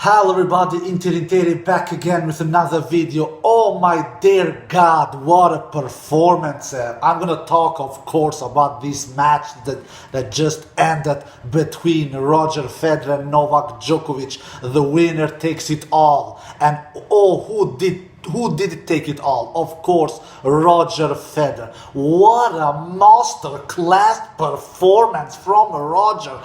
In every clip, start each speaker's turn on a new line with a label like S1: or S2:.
S1: Hello everybody, Interi back again with another video. Oh my dear God, what a performance. I'm gonna talk of course about this match that just ended between Roger Federer and Novak Djokovic. The winner takes it all. And oh, who did take it all? Of course, Roger Federer. What a master class performance from Roger.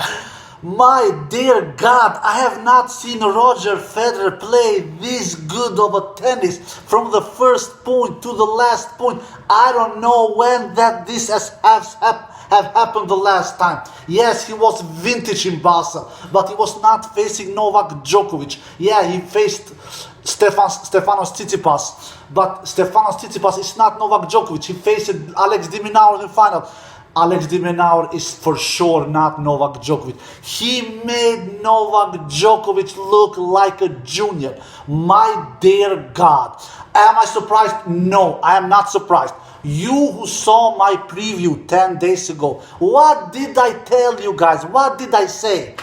S1: My dear God, I have not seen Roger Federer play this good of a tennis from the first point to the last point. I don't know when this has happened the last time. Yes, he was vintage in Barca, but he was not facing Novak Djokovic. Yeah, he faced Stefanos Tsitsipas, but Stefanos Tsitsipas is not Novak Djokovic. He faced Alex de Minaur in the final. Alex de Minaur is for sure not Novak Djokovic. He made Novak Djokovic look like a junior. My dear God. Am I surprised? No, I am not surprised. You who saw my preview 10 days ago, what did I tell you guys? What did I say?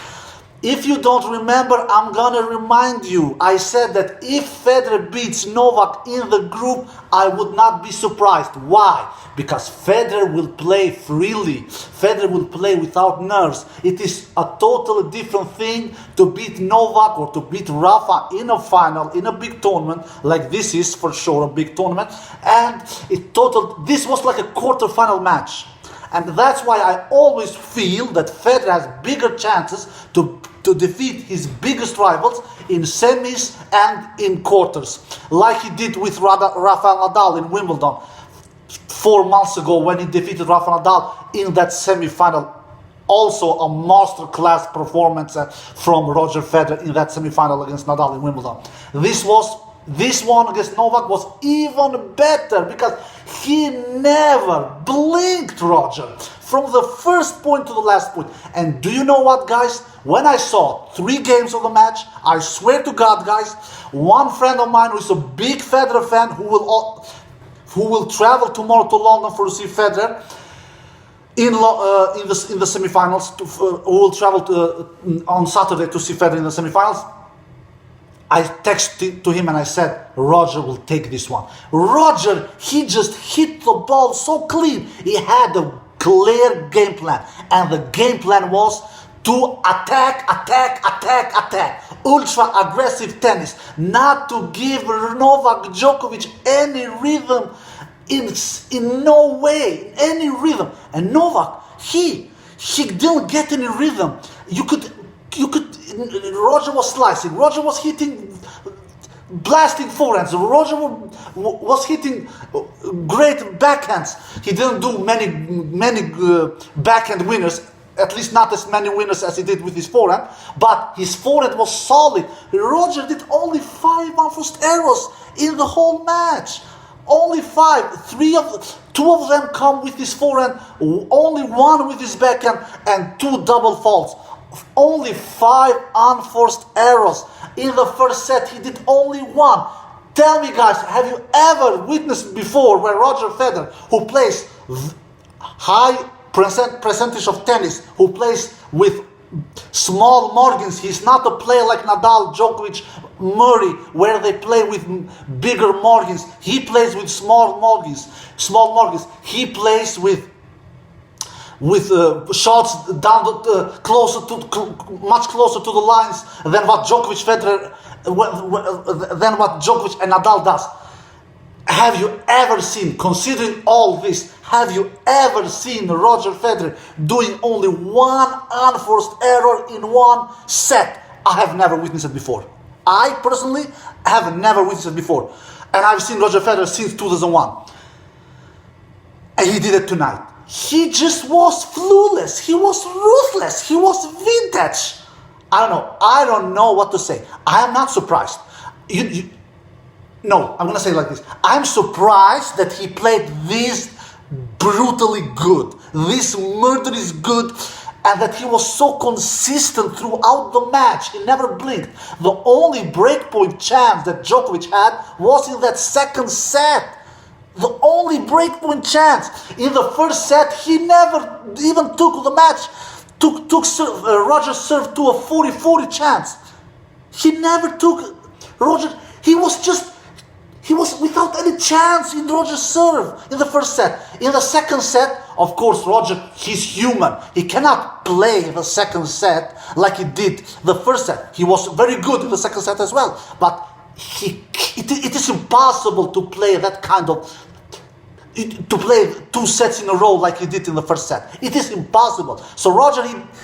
S1: If you don't remember, I'm gonna remind you. I said that if Federer beats Novak in the group, I would not be surprised. Why? Because Federer will play freely. Federer will play without nerves. It is a totally different thing to beat Novak or to beat Rafa in a final, in a big tournament, like this is for sure a big tournament. And this was like a quarter-final match. And that's why I always feel that Federer has bigger chances to defeat his biggest rivals in semis and in quarters, like he did with Rafael Nadal in Wimbledon 4 months ago when he defeated Rafael Nadal in that semi-final. Also a masterclass performance from Roger Federer in that semi-final against Nadal in Wimbledon. This one against Novak was even better because he never blinked, Roger, from the first point to the last point. And do you know what, guys? When I saw 3 games of the match, I swear to God, guys, one friend of mine who is a big Federer fan who will travel tomorrow to London for to see Federer in the semifinals, who will travel on Saturday to see Federer in the semifinals. I texted to him and I said, Roger will take this one. Roger, he just hit the ball so clean. He had a clear game plan. And the game plan was to attack. Ultra aggressive tennis. Not to give Novak Djokovic any rhythm. In no way, any rhythm. And Novak, he didn't get any rhythm. You could Roger was slicing, Roger was hitting, blasting forehands, Roger was hitting great backhands. He didn't do many backhand winners, at least not as many winners as he did with his forehand, but his forehand was solid. Roger did only 5 unforced errors in the whole match. Only 5. 2 of them come with his forehand, only 1 with his backhand, and 2 double faults. Only 5 unforced errors. In the first set, he did only 1. Tell me, guys, have you ever witnessed before where Roger Federer, who plays high percentage of tennis, who plays with small margins, he's not a player like Nadal, Djokovic, Murray, where they play with bigger margins. He plays with small margins. He plays with shots down much closer to the lines than what Djokovic and Nadal does. Have you ever seen, considering all this, have you ever seen Roger Federer doing only 1 unforced error in 1 set? I have never witnessed it before. I personally have never witnessed it before. And I've seen Roger Federer since 2001. And he did it tonight. He just was flawless. He was ruthless. He was vintage. I don't know what to say. I am not surprised. No, I'm going to say it like this. I'm surprised that he played this brutally good, this murderous good, and that he was so consistent throughout the match. He never blinked. The only breakpoint chance that Djokovic had was in that second set. The only breakpoint chance. In the first set, he never even took the match. Roger served to a 40-40 chance. He never took Roger. He was without any chance in Roger's serve in the first set. In the second set, of course, Roger, he's human. He cannot play the second set like he did the first set. He was very good in the second set as well. But it is impossible to play that kind of, to play 2 sets in a row like he did in the first set. It is impossible. So Roger,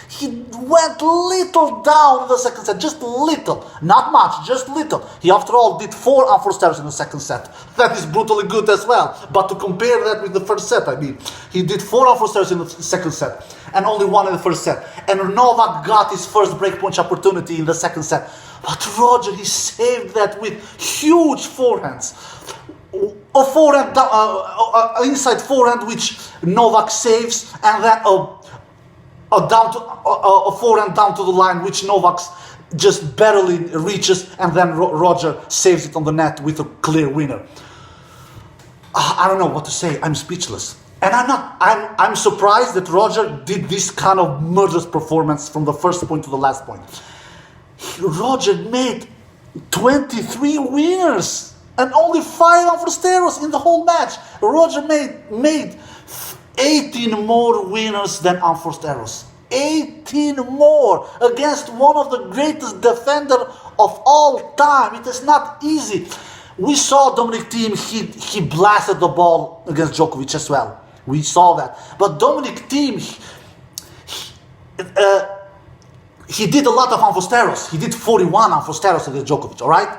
S1: he went little down in the second set, just little, not much, just little. He, after all, did 4 unforced errors in the second set. That is brutally good as well. But to compare that with the first set, I mean, he did 4 unforced errors in the second set and only 1 in the first set. And Novak got his first breakpoint opportunity in the second set. But Roger, he saved that with huge forehands. A forehand, inside forehand which Novak saves, and then a forehand down to the line which Novak just barely reaches, and then Roger saves it on the net with a clear winner. I don't know what to say. I'm speechless, and I'm surprised that Roger did this kind of murderous performance from the first point to the last point. Roger made 23 winners. And only 5 unforced errors in the whole match. Roger made 18 more winners than unforced errors. 18 more against one of the greatest defenders of all time. It is not easy. We saw Dominic Thiem, he blasted the ball against Djokovic as well. We saw that. But Dominic Thiem, he did a lot of unforced errors. He did 41 unforced errors against Djokovic, all right?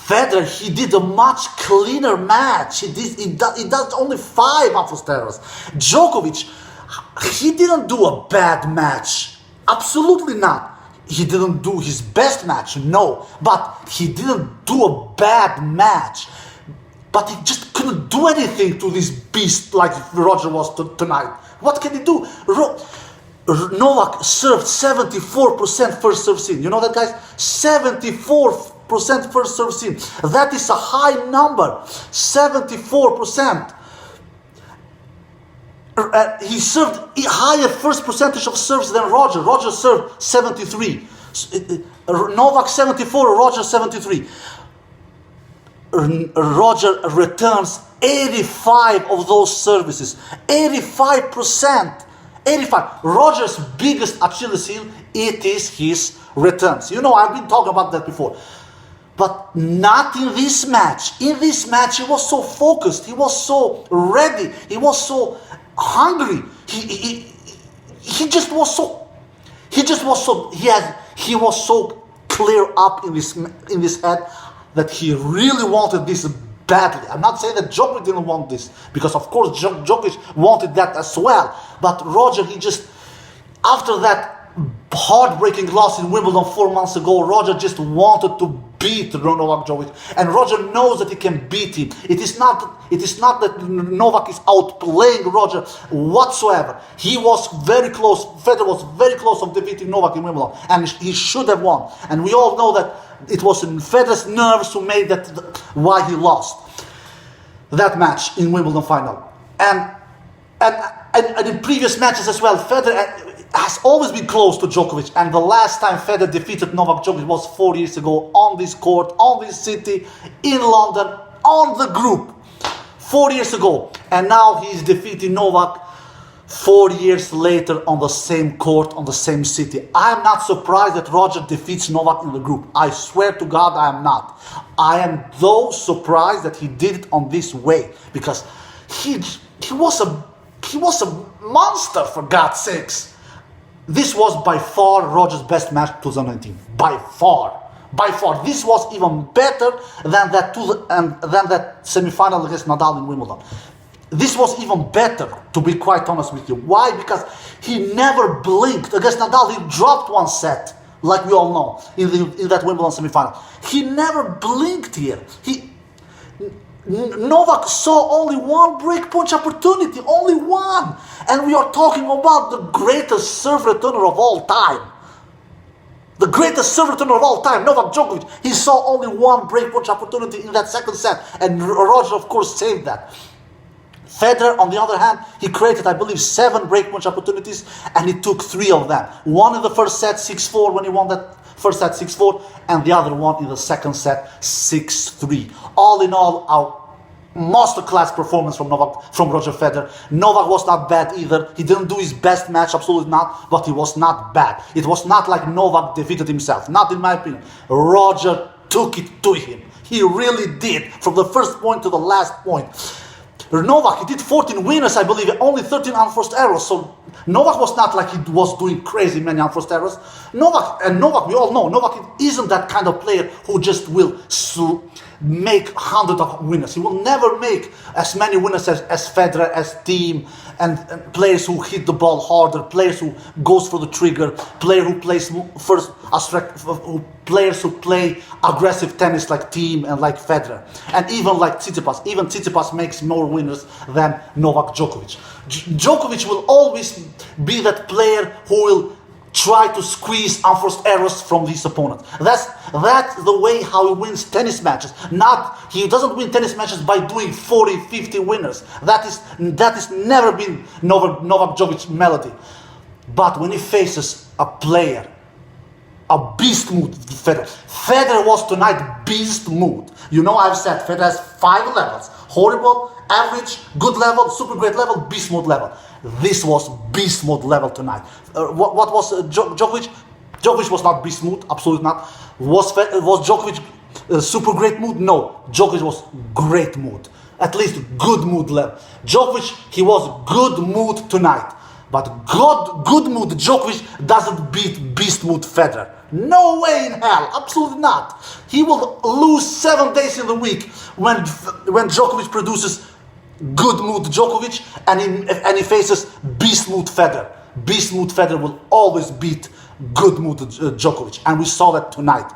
S1: Federer, he did a much cleaner match. He does only 5 unforced errors. Djokovic, he didn't do a bad match. Absolutely not. He didn't do his best match, no. But he didn't do a bad match. But he just couldn't do anything to this beast like Roger was tonight. What can he do? Novak served 74% first serve in. You know that, guys? 74% first serve in. That is a high number. 74%. He served higher first percentage of serves than Roger. Roger served 73. Novak 74, Roger 73. Roger returns 85 of those services. 85%. 85. Roger's biggest Achilles heel, it is his returns. You know, I've been talking about that before. But not in this match. In this match, he was so focused. He was so ready. He was so hungry. He was so clear up in his head that he really wanted this badly. I'm not saying that Djokovic didn't want this, because of course Djokovic wanted that as well. But Roger, he just, after that heartbreaking loss in Wimbledon 4 months ago, Roger just wanted to beat Novak Djokovic, and Roger knows that he can beat him. It is not that Novak is outplaying Roger whatsoever. He was very close. Federer was very close of defeating Novak in Wimbledon, and he should have won. And we all know that it was Federer's nerves who made that why he lost that match in Wimbledon final. And in previous matches as well, Federer has always been close to Djokovic, and the last time Federer defeated Novak Djokovic was 4 years ago on this court, on this city, in London, on the group. 4 years ago. And now he's defeating Novak 4 years later on the same court, on the same city. I'm not surprised that Roger defeats Novak in the group. I swear to God I am not. I am though surprised that he did it on this way, because he was a monster, for God's sakes. This was by far Roger's best match 2019. By far. By far. This was even better than that semi-final against Nadal in Wimbledon. This was even better, to be quite honest with you. Why? Because he never blinked. Against Nadal, he dropped 1 set, like we all know, in that Wimbledon semi-final. He never blinked here. Novak saw only 1 breakpoint opportunity, only 1. And we are talking about the greatest serve returner of all time. The greatest serve returner of all time, Novak Djokovic. He saw only 1 breakpoint opportunity in that second set. And Roger, of course, saved that. Federer, on the other hand, he created, I believe, 7 breakpoint opportunities, and he took 3 of them. 1 in the first set, 6-4, when he won that first set 6-4, and the other one in the second set 6-3. All in all, our masterclass performance from Roger Federer. Novak was not bad either. He didn't do his best match, absolutely not, but he was not bad. It was not like Novak defeated himself, not in my opinion. Roger took it to him. He really did, from the first point to the last point. Novak, he did 14 winners, I believe, only 13 unforced errors. So Novak was not like he was doing crazy many unforced errors. Novak, we all know, Novak isn't that kind of player who just will make hundreds of winners. He will never make as many winners as Federer, as Thiem, and players who hit the ball harder, players who goes for the trigger, player who plays first, players who play aggressive tennis like Thiem and like Federer, and even like Tsitsipas. Even Tsitsipas makes more winners than Novak Djokovic. Djokovic will always be that player who will try to squeeze unforced errors from his opponent. That's the way how he wins tennis matches. He doesn't win tennis matches by doing 40, 50 winners. That is never been Novak Djokovic's melody. But when he faces a player, a beast mood, Federer was tonight beast mood. You know, I've said Federer has 5 levels: horrible, average, good level, super great level, beast mode level. This was beast mode level tonight. What was Djokovic? Djokovic was not beast mode, absolutely not. Was Djokovic super great mood? No, Djokovic was great mood, at least good mood level. Djokovic, he was good mood tonight, but good mood Djokovic doesn't beat beast mood Federer. No way in hell, absolutely not. He will lose 7 days in the week when Djokovic produces good mood Djokovic and he faces beast mood Federer. Beast mood Federer will always beat good mood Djokovic, and we saw that tonight.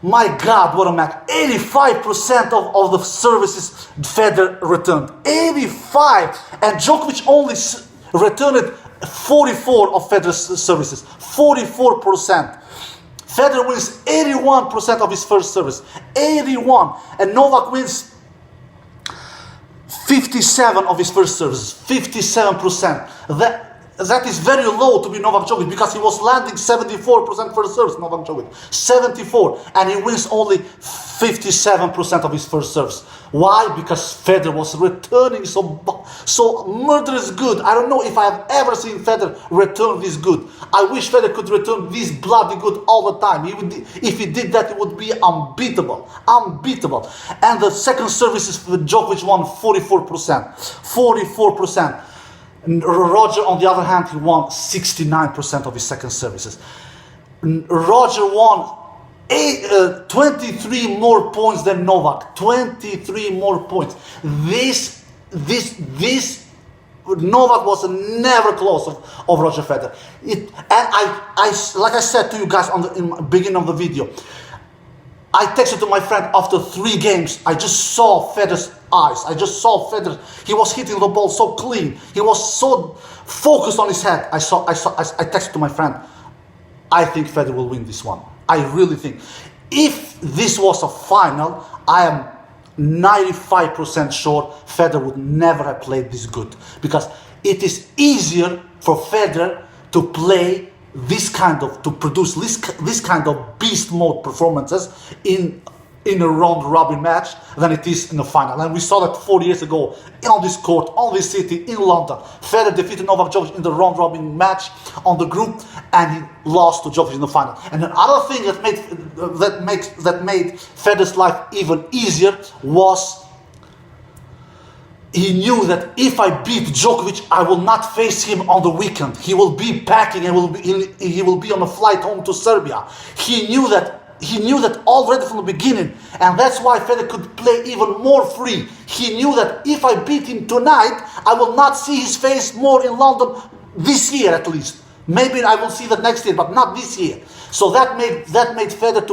S1: My God, what a match! 85% of the services Federer returned. 85, and Djokovic only returned 44 of Federer's services. 44%. Federer wins 81% of his first service. 81, and Novak wins 57 of his first services, 57%. That is very low to be Novak Djokovic, because he was landing 74% first service, Novak Djokovic. 74, and he wins only 57% of his first service. Why? Because Federer was returning so murderous good. I don't know if I have ever seen Federer return this good. I wish Federer could return this bloody good all the time. If he did that, it would be unbeatable. Unbeatable. And the second services for Djokovic won 44%. 44%. Roger, on the other hand, he won 69% of his second services. Roger won 23 more points than Novak. 23 more points. This Novak was never close of Roger Federer. And I like I said to you guys in the beginning of the video, I texted to my friend after 3 games. I just saw Federer's eyes. I just saw Federer. He was hitting the ball so clean. He was so focused on his head. I texted to my friend, I think Federer will win this one. I really think. If this was a final, I am 95% sure Federer would never have played this good, because it is easier for Federer to play to produce this kind of beast mode performances in a round robin match than it is in the final. And we saw that 4 years ago on this court, on this city, in London. Federer defeated Novak Djokovic in the round robin match on the group, and he lost to Djokovic in the final. And another thing that made Federer's life even easier was he knew that if I beat Djokovic, I will not face him on the weekend. He will be packing and he will be on a flight home to Serbia. He knew that already from the beginning, and that's why Federer could play even more free. He knew that if I beat him tonight, I will not see his face more in London this year at least. Maybe I will see that next year, but not this year. So that made Federer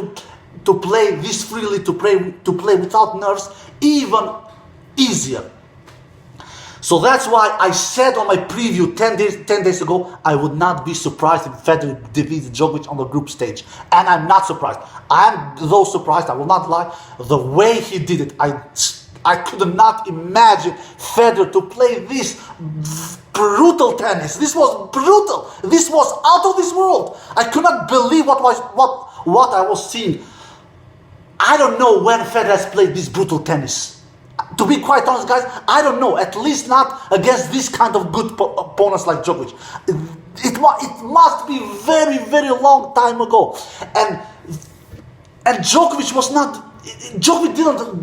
S1: to play this freely, to play without nerves, even easier. So that's why I said on my preview 10 days ago, I would not be surprised if Federer defeats Djokovic on the group stage. And I'm not surprised. I am though surprised, I will not lie, the way he did it. I could not imagine Federer to play this brutal tennis. This was brutal. This was out of this world. I could not believe what what I was seeing, I don't know when Federer has played this brutal tennis. To be quite honest, guys, I don't know. At least not against this kind of good opponents like Djokovic. It must be very, very long time ago. And Djokovic was not. Djokovic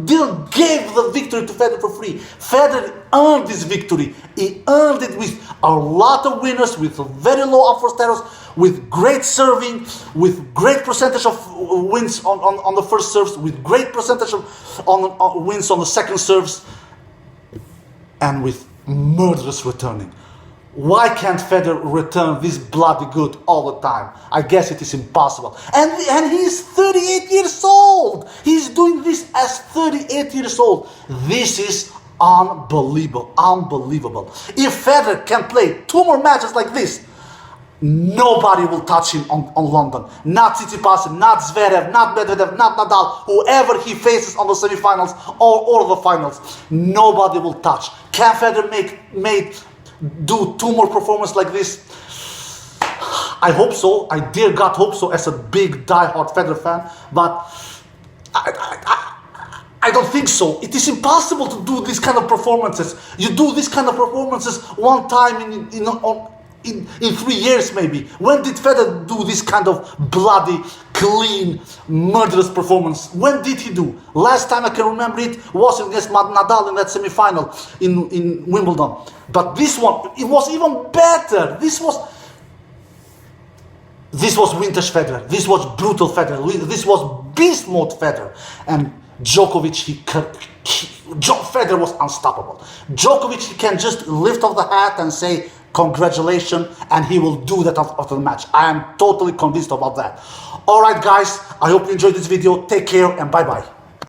S1: didn't give the victory to Federer for free. Federer earned this victory. He earned it with a lot of winners, with very low unforced errors, with great serving, with great percentage of wins on the first serves, with great percentage of wins on the second serves, and with murderous returning. Why can't Federer return this bloody good all the time? I guess it is impossible. And he's 38 years old. He's doing this as 38 years old. This is unbelievable. Unbelievable. If Federer can play 2 more matches like this, nobody will touch him on London. Not Tsitsipas, not Zverev, not Medvedev, not Nadal, whoever he faces on the semifinals or the finals. Nobody will touch. Can Federer do 2 more performances like this? I hope so. I dear God hope so, as a big die-hard Federer fan. But I don't think so. It is impossible to do these kind of performances. You do these kind of performances one time in 3 years maybe. When did Federer do this kind of bloody, clean, murderous performance? When did he do? Last time I can remember it was against Nadal in that semi-final in Wimbledon. But this one, it was even better. This was vintage Federer. This was brutal Federer. This was beast mode Federer. And Djokovic, Federer was unstoppable. Djokovic, he can just lift off the hat and say, congratulations, and he will do that after the match. I am totally convinced about that. Alright guys, I hope you enjoyed this video. Take care and bye bye.